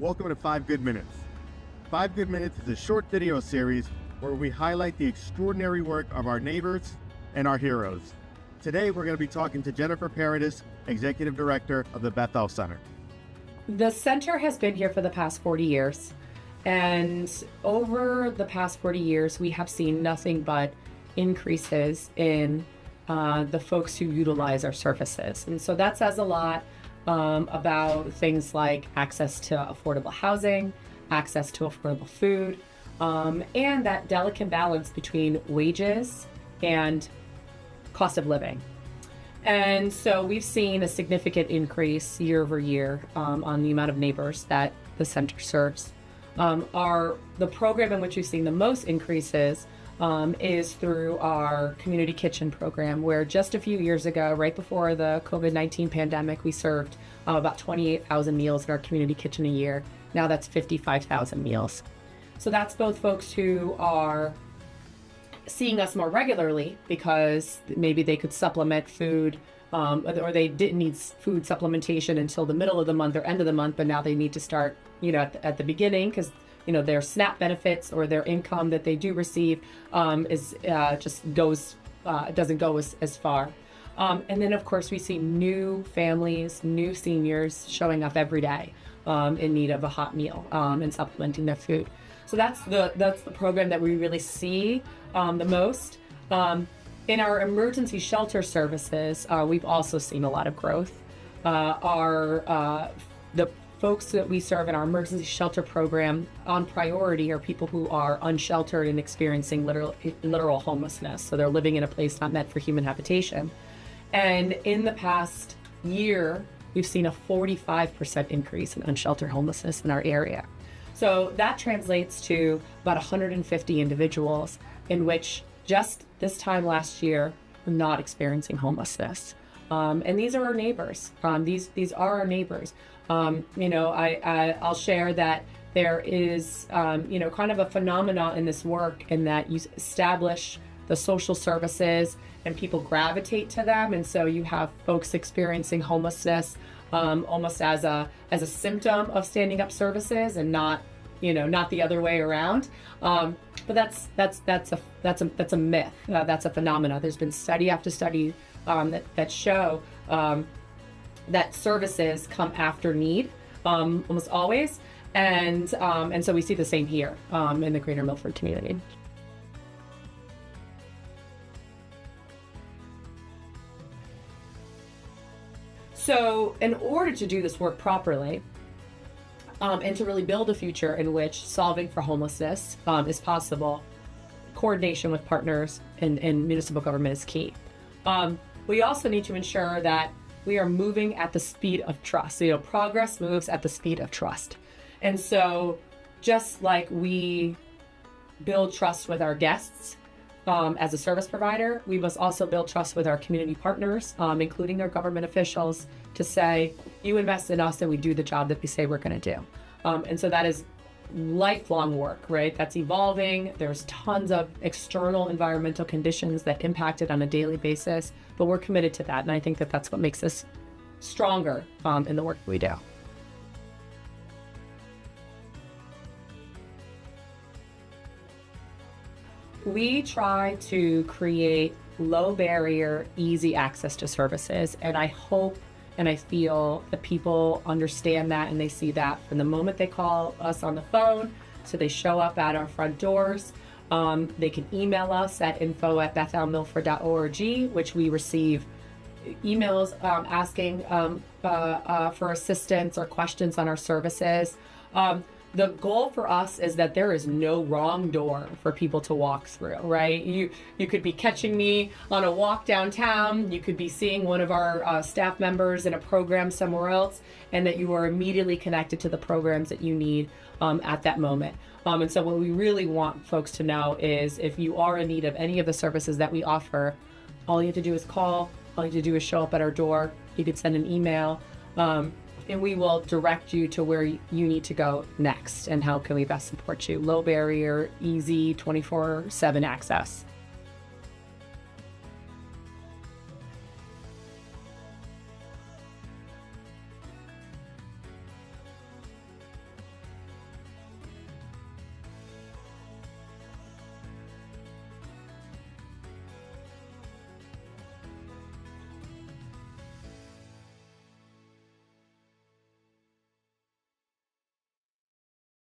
Welcome to 5 Good Minutes. 5 Good Minutes is a short video series where we highlight the extraordinary work of our neighbors and our heroes. Today we're going to be talking to Jennifer Paradis, Executive Director of the Beth-El Center. The center has been here for the past 40 years. And over the past 40 years, we have seen nothing but increases in the folks who utilize our services. And so that says a lot about things like access to affordable housing, access to affordable food, and that delicate balance between wages and cost of living. And so we've seen a significant increase year over year on the amount of neighbors that the center serves. The program in which we've seen the most increases is through our community kitchen program, where just a few years ago, right before the COVID-19 pandemic, we served about 28,000 meals in our community kitchen a year. Now that's 55,000 meals. So that's both folks who are seeing us more regularly because maybe they could supplement food or they didn't need food supplementation until the middle of the month or end of the month, but now they need to start, at the beginning because, their SNAP benefits or their income that they do receive doesn't go as far. And then, of course, we see new families, new seniors showing up every day in need of a hot meal and supplementing their food. So that's the program that we really see the most. In our emergency shelter services, we've also seen a lot of growth. The folks that we serve in our emergency shelter program on priority are people who are unsheltered and experiencing literal homelessness. So they're living in a place not meant for human habitation. And in the past year, we've seen a 45% increase in unsheltered homelessness in our area. So that translates to about 150 individuals in which just this time last year were not experiencing homelessness. And these are our neighbors. These are our neighbors. I'll share that there is, kind of a phenomenon in this work in that you establish the social services and people gravitate to them. And so you have folks experiencing homelessness almost as a symptom of standing up services and not the other way around. But that's a myth. That's a phenomenon. There's been study after study that show that services come after need, almost always, and so we see the same here in the greater Milford community. So in order to do this work properly, and to really build a future in which solving for homelessness is possible, coordination with partners and municipal government is key. We also need to ensure that we are moving at the speed of trust. Progress moves at the speed of trust. And so just like we build trust with our guests as a service provider, we must also build trust with our community partners, including our government officials, to say, you invest in us and we do the job that we say we're going to do. And so that is lifelong work, right? That's evolving. There's tons of external environmental conditions that impact it on a daily basis, but we're committed to that. And I think that that's what makes us stronger in the work we do. We try to create low barrier, easy access to services. And I hope and I feel that people understand that and they see that from the moment they call us on the phone, so they show up at our front doors. They can email us at info@bethelmilford.org, which we receive emails asking for assistance or questions on our services. The goal for us is that there is no wrong door for people to walk through, right? You could be catching me on a walk downtown. You could be seeing one of our staff members in a program somewhere else, and that you are immediately connected to the programs that you need at that moment. And so what we really want folks to know is if you are in need of any of the services that we offer, all you have to do is call. All you have to do is show up at our door. You could send an email. And we will direct you to where you need to go next and how can we best support you. Low barrier, easy, 24/7 access.